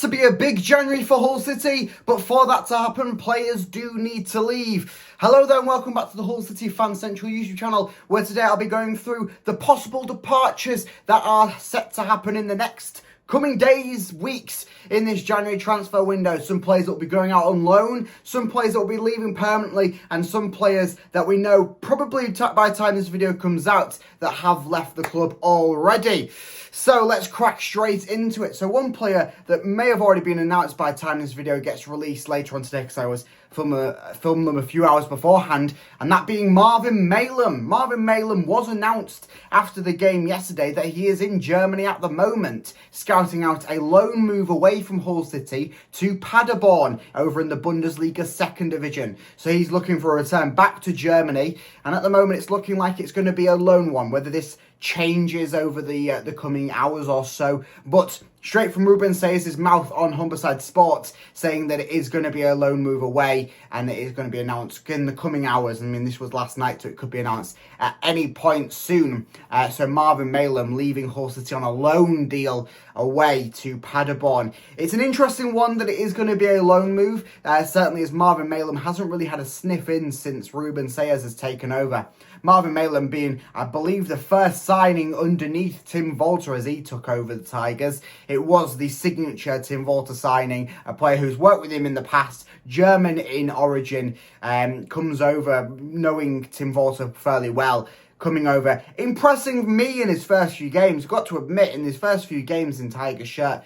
to be a big January for Hull City, but for that to happen, players do need to leave. Hello there and welcome back to the HullCityFanCentral YouTube channel, where today I'll be going through the possible departures that are set to happen in the next coming days, weeks in this January transfer window. Some players that will be going out on loan, some players that will be leaving permanently, and some players that we know probably by the time this video comes out that have left the club already. So let's crack straight into it. So one player that may have already been announced by the time this video gets released later on today, because I was filming them a few hours beforehand, and that being Marvin Mamm. Marvin Mamm was announced after the game yesterday that he is in Germany at the moment, scouting out a loan move away from Hull City to Paderborn over in the Bundesliga second division. So he's looking for a return back to Germany, and at the moment it's looking like it's going to be a loan one, whether this changes over the coming hours or so, but straight from Ruben Sayers' mouth on Humberside Sports, saying that it is going to be a loan move away and it is going to be announced in the coming hours. I mean, this was last night, so it could be announced at any point soon. So Marvin Mamm leaving Hull City on a loan deal away to Paderborn. It's an interesting one that it is going to be a loan move, certainly as Marvin Mamm hasn't really had a sniff in since Ruben Sayers has taken over. Marvin Mamm being, I believe, the first signing underneath Tim Walter as he took over the Tigers. It was the signature Tim Walter signing, a player who's worked with him in the past, German in origin, comes over knowing Tim Walter fairly well, coming over, impressing me in his first few games. Got to admit, in his first few games in Tiger shirt,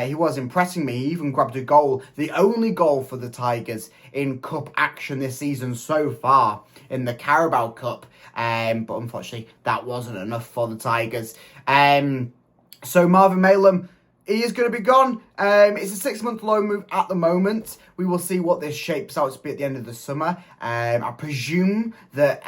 he was impressing me. He even grabbed a goal, the only goal for the Tigers in cup action this season so far in the Carabao Cup. But unfortunately, that wasn't enough for the Tigers. So Marvin Mamm, he is going to be gone. It's a 6-month loan move at the moment. We will see what this shapes out to be at the end of the summer. I presume that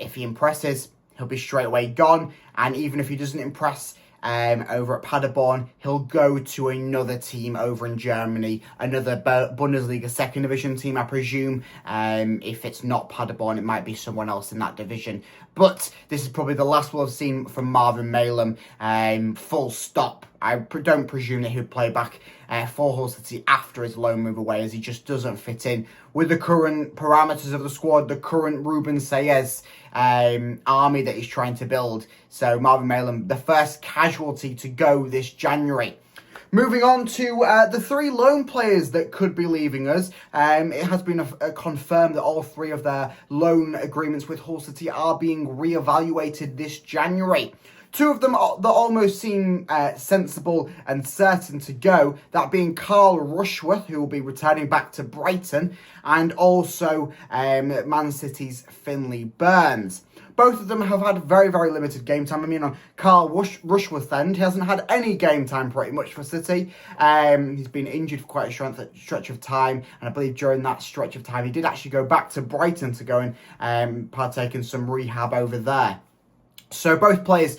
if he impresses, he'll be straight away gone. And even if he doesn't impress over at Paderborn, he'll go to another team over in Germany, another Bundesliga second division team, I presume. If it's not Paderborn, it might be someone else in that division. But this is probably the last we'll have seen from Marvin Mamm, full stop. I don't presume that he'll play back for Hull City after his loan move away, as he just doesn't fit in with the current parameters of the squad, the current Ruben Sayers army that he's trying to build. So Marvin Mamm, the first casualty to go this January. Moving on to the 3 loan players that could be leaving us. It has been confirmed that all 3 of their loan agreements with Hull City are being reevaluated this January. 2 of them that almost seem sensible and certain to go, that being Carl Rushworth, who will be returning back to Brighton, and also Man City's Finley Burns. Both of them have had very, very limited game time. I mean, on Carl Rushworth's end, he hasn't had any game time pretty much for City. He's been injured for quite a stretch of time, and I believe during that stretch of time, he did actually go back to Brighton to go and partake in some rehab over there. So both players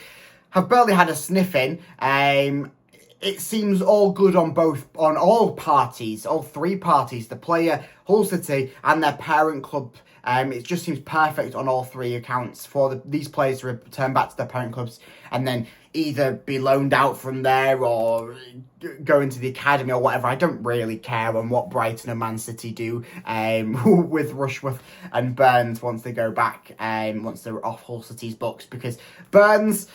have barely had a sniff in. It seems all good on all parties, all 3 parties, the player, Hull City, and their parent club. It just seems perfect on all 3 accounts for these players to return back to their parent clubs and then either be loaned out from there or go into the academy or whatever. I don't really care on what Brighton and Man City do with Rushworth and Burns once they go back, once they're off Hull City's books, because Burns,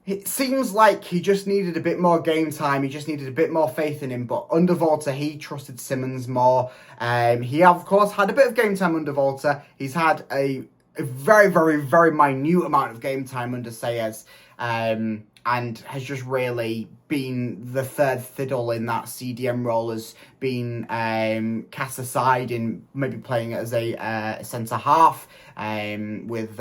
it seems like he just needed a bit more game time. He just needed a bit more faith in him. But under Walter, he trusted Simmons more. He, of course, had a bit of game time under Walter. He's had a very, very, very minute amount of game time under Sayers. And has just really been the third fiddle in that CDM role, has been cast aside in maybe playing as a centre-half, with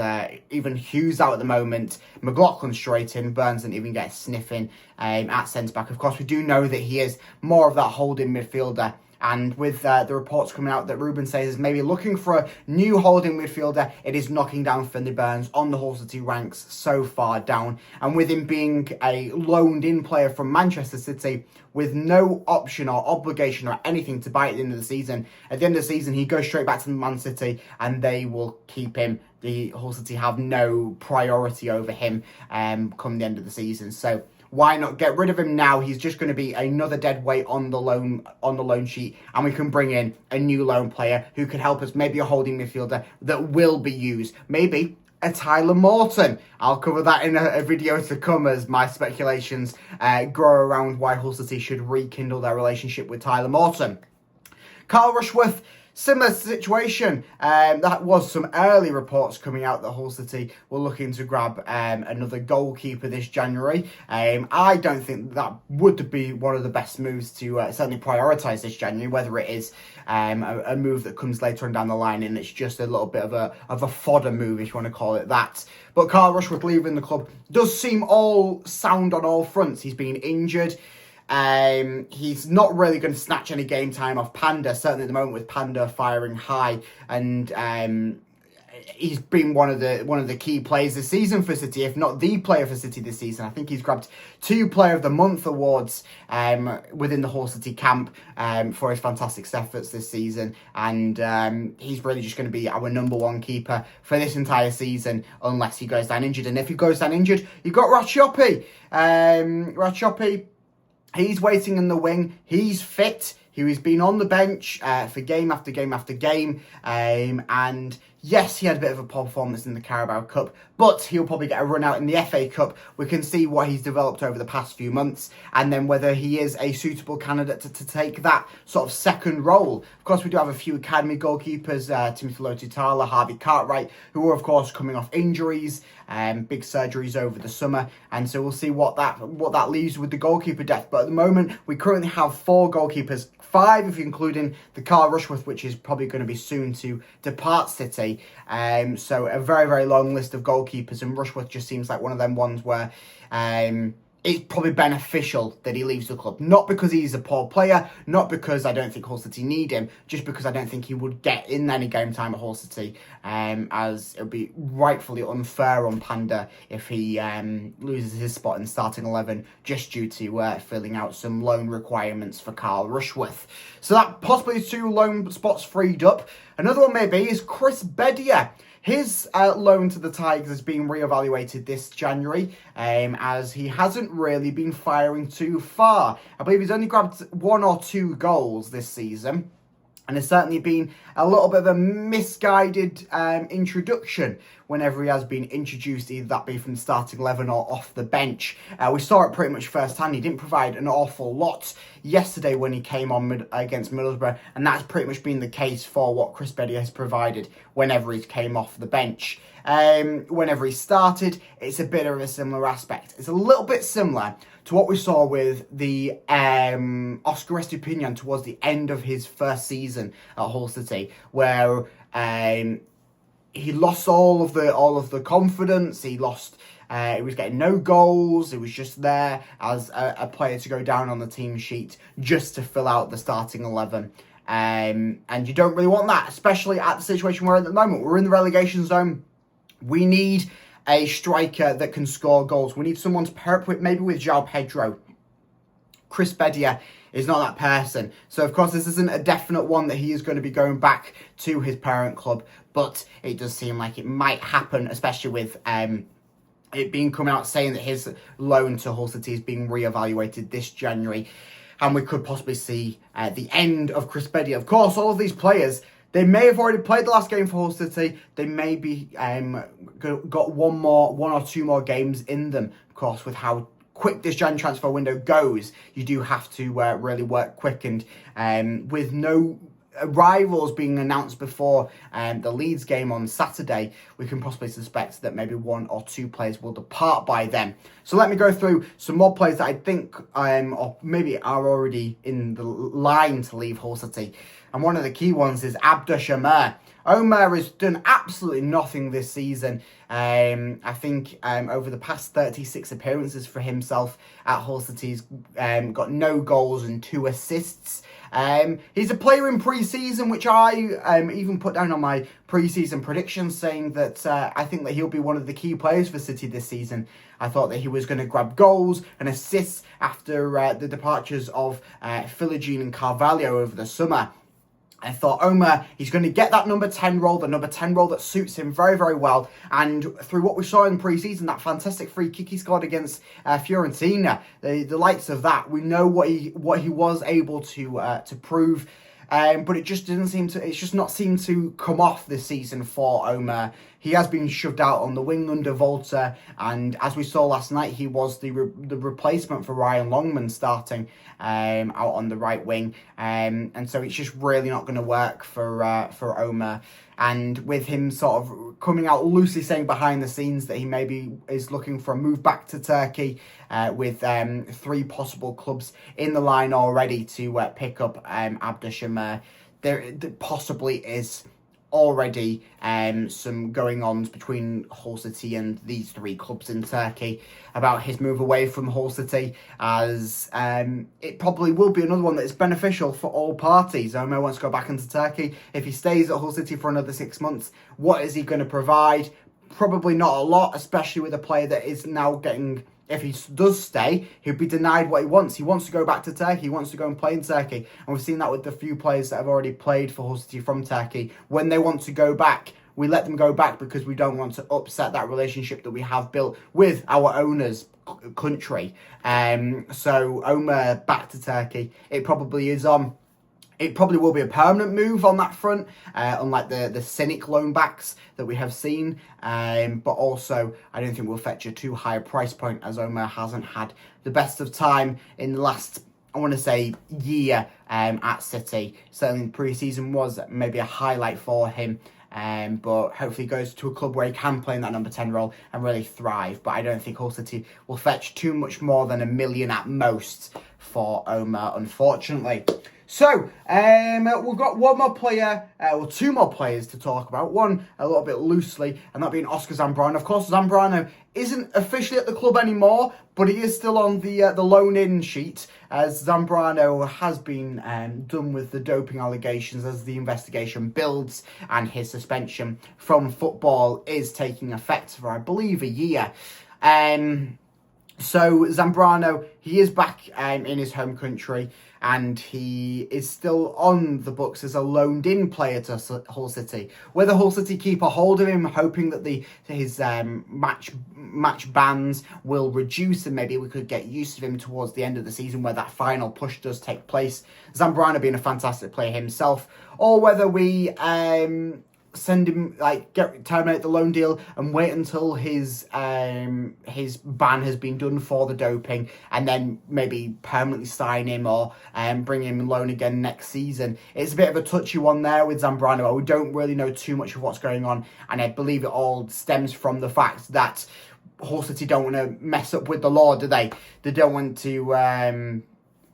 even Hughes out at the moment, McLaughlin straight in, Burns didn't even get a sniff in at centre-back. Of course, we do know that he is more of that holding midfielder. And with the reports coming out that Ruben Sayers is maybe looking for a new holding midfielder, it is knocking down Finley Burns on the Hull City ranks so far down. And with him being a loaned-in player from Manchester City with no option or obligation or anything to buy at the end of the season, at the end of the season he goes straight back to Man City and they will keep him. The Hull City have no priority over him come the end of the season. So Why not get rid of him now? He's just going to be another dead weight on the loan sheet, and we can bring in a new loan player who can help us, maybe a holding midfielder that will be used, maybe a Tyler Morton. I'll cover that in a video to come as my speculations grow around why Hull City should rekindle their relationship with Tyler Morton. Carl Rushworth, similar situation. That was some early reports coming out that Hull City were looking to grab another goalkeeper this January. I don't think that would be one of the best moves to certainly prioritise this January, whether it is a move that comes later on down the line and it's just a little bit of a fodder move, if you want to call it that. But Carl Rushworth leaving the club does seem all sound on all fronts. He's been injured. He's not really going to snatch any game time off Panda, certainly at the moment with Panda firing high, and he's been one of the key players this season for City, if not the player for City this season. I think he's grabbed 2 Player of the Month awards within the Hull City camp for his fantastic efforts this season, and he's really just going to be our number 1 keeper for this entire season unless he goes down injured. And if he goes down injured, you've got Ratchopi. He's waiting in the wing. He's fit. He's been on the bench for game after game after game. And yes, he had a bit of a poor performance in the Carabao Cup, but he'll probably get a run out in the FA Cup. We can see what he's developed over the past few months, and then whether he is a suitable candidate to take that sort of second role. Of course, we do have a few academy goalkeepers, Timothy Lotutala, Harvey Cartwright, who are, of course, coming off injuries, big surgeries over the summer, and so we'll see what that leaves with the goalkeeper depth. But at the moment, we currently have 4 goalkeepers, 5 if you include in the Carl Rushworth, which is probably going to be soon to depart City. So a very, very long list of goalkeepers, and Rushworth just seems like one of them ones where it's probably beneficial that he leaves the club. Not because he's a poor player, not because I don't think Hull City need him, just because I don't think he would get in any game time at Hull City, as it would be rightfully unfair on Panda if he loses his spot in starting 11 just due to filling out some loan requirements for Carl Rushworth. So that possibly 2 loan spots freed up. Another one maybe is Chris Bedia. His loan to the Tigers is being reevaluated this January, as he hasn't really been firing too far. I believe he's only grabbed 1 or 2 goals this season, and has certainly been a little bit of a misguided introduction whenever he has been introduced, either that be from the starting 11 or off the bench. We saw it pretty much firsthand. He didn't provide an awful lot yesterday when he came on against Middlesbrough, and that's pretty much been the case for what Chris Bedia has provided whenever he came off the bench. Whenever he started, it's a bit of a similar aspect. It's a little bit similar to what we saw with the Oscar Estepinian towards the end of his first season at Hull City, where he lost all of the confidence. He lost. He was getting no goals. He was just there as a player to go down on the team sheet just to fill out the starting 11. And you don't really want that, especially at the situation we're in at the moment. We're in the relegation zone. We need a striker that can score goals. We need someone to pair up with, maybe with João Pedro. Chris Bedia is not that person. So, of course, this isn't a definite one that he is going to be going back to his parent club, but it does seem like it might happen, especially with it being coming out saying that his loan to Hull City is being reevaluated this January, and we could possibly see the end of Chris Bedia. Of course, all of these players, they may have already played the last game for Hull City. They may be got one or two more games in them. Of course, with how quick this January transfer window goes, you do have to really work quick. And with no rivals being announced before the Leeds game on Saturday, we can possibly suspect that maybe 1 or 2 players will depart by then. So let me go through some more players that I think or maybe are already in the line to leave Hull City. And one of the key ones is Abdush Omer. Omer has done absolutely nothing this season. I think over the past 36 appearances for himself at Hull City, he's got no goals and 2 assists. He's a player in pre-season, which I even put down on my pre-season predictions, saying that I think that he'll be one of the key players for City this season. I thought that he was going to grab goals and assists after the departures of Philogene and Carvalho over the summer. I thought Omer, he's going to get that number 10 role, the number 10 role that suits him very, very well. And through what we saw in pre-season, that fantastic free kick he scored against Fiorentina, the likes of that, we know what he was able to prove. But it just didn't seem to. It's just not seemed to come off this season for Omer. He has been shoved out on the wing under Volta, and as we saw last night, he was the replacement for Ryan Longman starting out on the right wing, and so it's just really not going to work for Omer. And with him sort of coming out loosely saying behind the scenes that he maybe is looking for a move back to Turkey, with 3 possible clubs in the line already to pick up Abdushamer, there possibly is already some going-ons between Hull City and these 3 clubs in Turkey about his move away from Hull City, as it probably will be another one that is beneficial for all parties. Omer wants to go back into Turkey. If he stays at Hull City for another 6 months, what is he going to provide? Probably not a lot, especially with a player that is now getting... If he does stay, he'll be denied what he wants. He wants to go back to Turkey. He wants to go and play in Turkey. And we've seen that with the few players that have already played for Hull City from Turkey. When they want to go back, we let them go back because we don't want to upset that relationship that we have built with our owner's country. So Omer back to Turkey. It probably is on. It probably will be a permanent move on that front, unlike the cynic loan backs that we have seen. But also, I don't think we'll fetch a too high a price point, as Omer hasn't had the best of time in the last, I want to say, year at City. Certainly pre-season was maybe a highlight for him. But hopefully he goes to a club where he can play in that number 10 role and really thrive. But I don't think Hull City will fetch too much more than $1 million at most for Omer, unfortunately. So, we've got one more player, or 2 more players to talk about. One a little bit loosely, and that being Oscar Zambrano. Of course, Zambrano isn't officially at the club anymore, but he is still on the loan-in sheet, as Zambrano has been done with the doping allegations as the investigation builds, and his suspension from football is taking effect for, I believe, a year. So Zambrano, he is back in his home country, and he is still on the books as a loaned-in player to Hull City. Whether Hull City keep a hold of him, hoping that his match bans will reduce, and maybe we could get used to him towards the end of the season where that final push does take place. Zambrano being a fantastic player himself, or whether we send him, terminate the loan deal and wait until his ban has been done for the doping, and then maybe permanently sign him or bring him on loan again next season. It's a bit of a touchy one there with Zambrano. We don't really know too much of what's going on, and I believe it all stems from the fact that Hull City don't want to mess up with the law, do they? They don't want to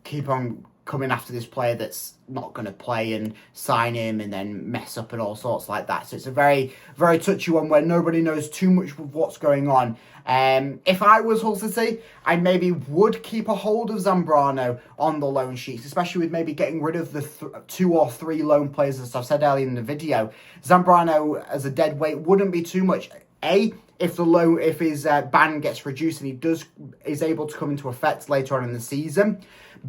keep on coming after this player that's not going to play and sign him and then mess up and all sorts like that. So it's a very, very touchy one where nobody knows too much of what's going on. If I was Hull City, I maybe would keep a hold of Zambrano on the loan sheets, especially with maybe getting rid of the 2 or 3 loan players, as I've said earlier in the video. Zambrano as a dead weight wouldn't be too much. If his ban gets reduced and he is able to come into effect later on in the season.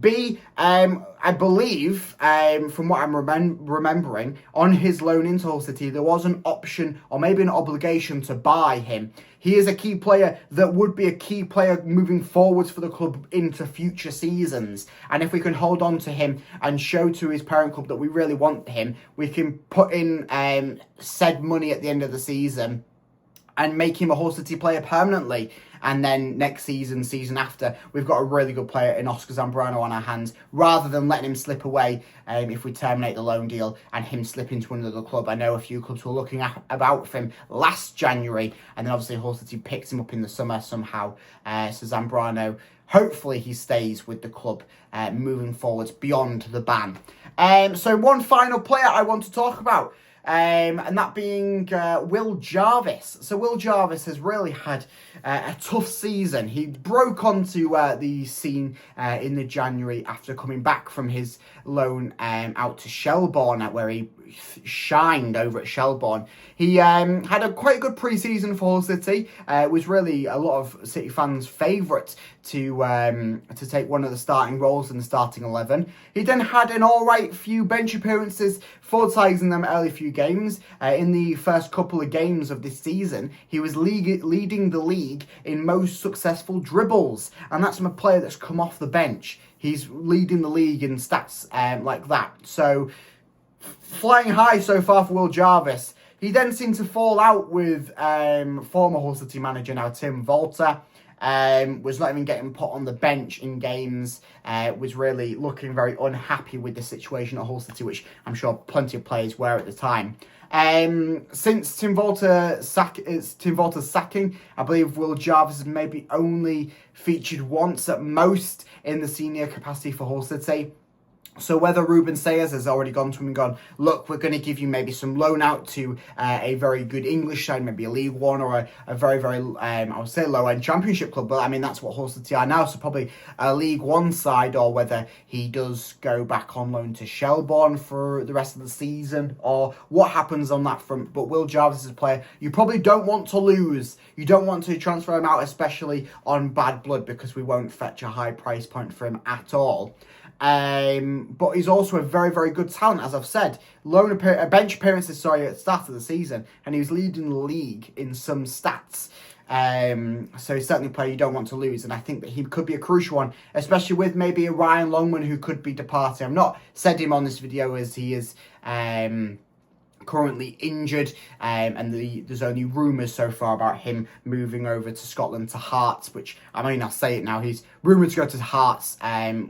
B, I believe, from what I'm remembering, on his loan into Hull City, there was an option or maybe an obligation to buy him. He is a key player that would be a key player moving forwards for the club into future seasons. And if we can hold on to him and show to his parent club that we really want him, we can put in said money at the end of the season and make him a Hull City player permanently. And then next season after, we've got a really good player in Oscar Zambrano on our hands, rather than letting him slip away if we terminate the loan deal and him slip into another club. I know a few clubs were looking about for him last January, and then obviously Hull City picked him up in the summer somehow. So Zambrano, hopefully he stays with the club moving forwards beyond the ban. So one final player I want to talk about. and that being Will Jarvis. So Will Jarvis has really had a tough season. He broke onto the scene in the January after coming back from his loan out to Shelbourne, where he shined over at Shelbourne. He had a quite good pre-season for Hull City. It was really a lot of City fans' favourite to take one of the starting roles in the starting 11. He then had an alright few bench appearances, 4 tags in them early few games. In the first couple of games of this season, he was leading the league in most successful dribbles, and that's from a player that's come off the bench. He's leading the league in stats like that. So, flying high so far for Will Jarvis. He then seemed to fall out with former Hull City manager now Tim Walter. Was not even getting put on the bench in games. Was really looking very unhappy with the situation at Hull City, which I'm sure plenty of players were at the time. Since Tim Walter's sacking, I believe Will Jarvis has maybe only featured once at most in the senior capacity for Hull City. So whether Ruben Sayers has already gone to him and gone, look, we're going to give you maybe some loan out to a very good English side, maybe a League One or a very, very, I would say low-end Championship club. But I mean, that's what Hull City are now. So probably a League One side, or whether he does go back on loan to Shelbourne for the rest of the season, or what happens on that front. But Will Jarvis is a player you probably don't want to lose. You don't want to transfer him out, especially on bad blood, because we won't fetch a high price point for him at all. But he's also a very, very good talent, as I've said. Bench appearances, at the start of the season, and he was leading the league in some stats. So he's certainly a player you don't want to lose, and I think that he could be a crucial one, especially with maybe a Ryan Longman who could be departing. I've not said him on this video as he is currently injured, and there's only rumours so far about him moving over to Scotland to Hearts, which, I mean, I'll say it now, he's rumoured to go to Hearts,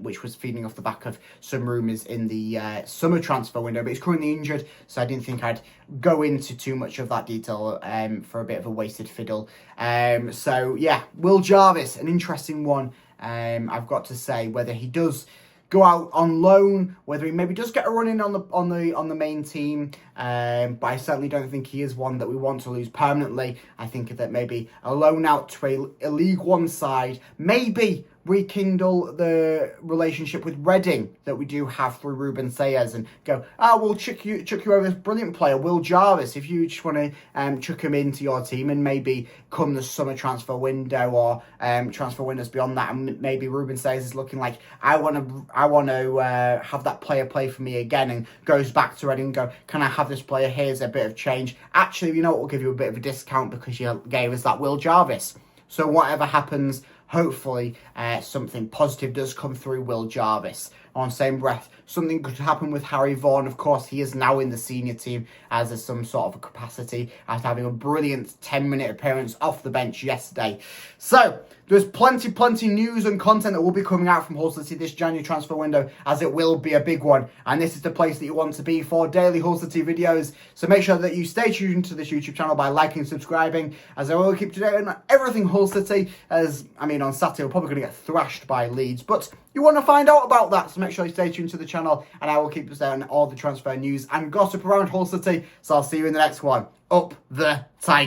which was feeding off the back of some rumours in the summer transfer window, but he's currently injured, so I didn't think I'd go into too much of that detail for a bit of a wasted fiddle. So yeah, Will Jarvis, an interesting one, I've got to say, whether he does go out on loan, whether he maybe does get a run in on the main team, but I certainly don't think he is one that we want to lose permanently. I think that maybe a loan out to a League One side, maybe rekindle the relationship with Reading that we do have through Ruben Sayers, and go, we'll chuck you over this brilliant player, Will Jarvis, if you just want to chuck him into your team, and maybe come the summer transfer window or transfer windows beyond that, and maybe Ruben Sayers is looking like, I want to have that player play for me again, and goes back to Reading and go, can I have this player? Here's a bit of change. Actually, you know what, we'll give you a bit of a discount because you gave us that Will Jarvis. So whatever happens, hopefully something positive does come through Will Jarvis. On the same breath, something could happen with Harry Vaughan. Of course, he is now in the senior team as some sort of a capacity after having a brilliant 10-minute appearance off the bench yesterday. So there's plenty news and content that will be coming out from Hull City this January transfer window, as it will be a big one. And this is the place that you want to be for daily Hull City videos. So make sure that you stay tuned to this YouTube channel by liking and subscribing, as I will keep you up to date on everything Hull City. As, I mean, on Saturday we're probably going to get thrashed by Leeds, but you want to find out about that, so make sure you stay tuned to the channel, and I will keep you on all the transfer news and gossip around Hull City. So I'll see you in the next one. Up the Tiger.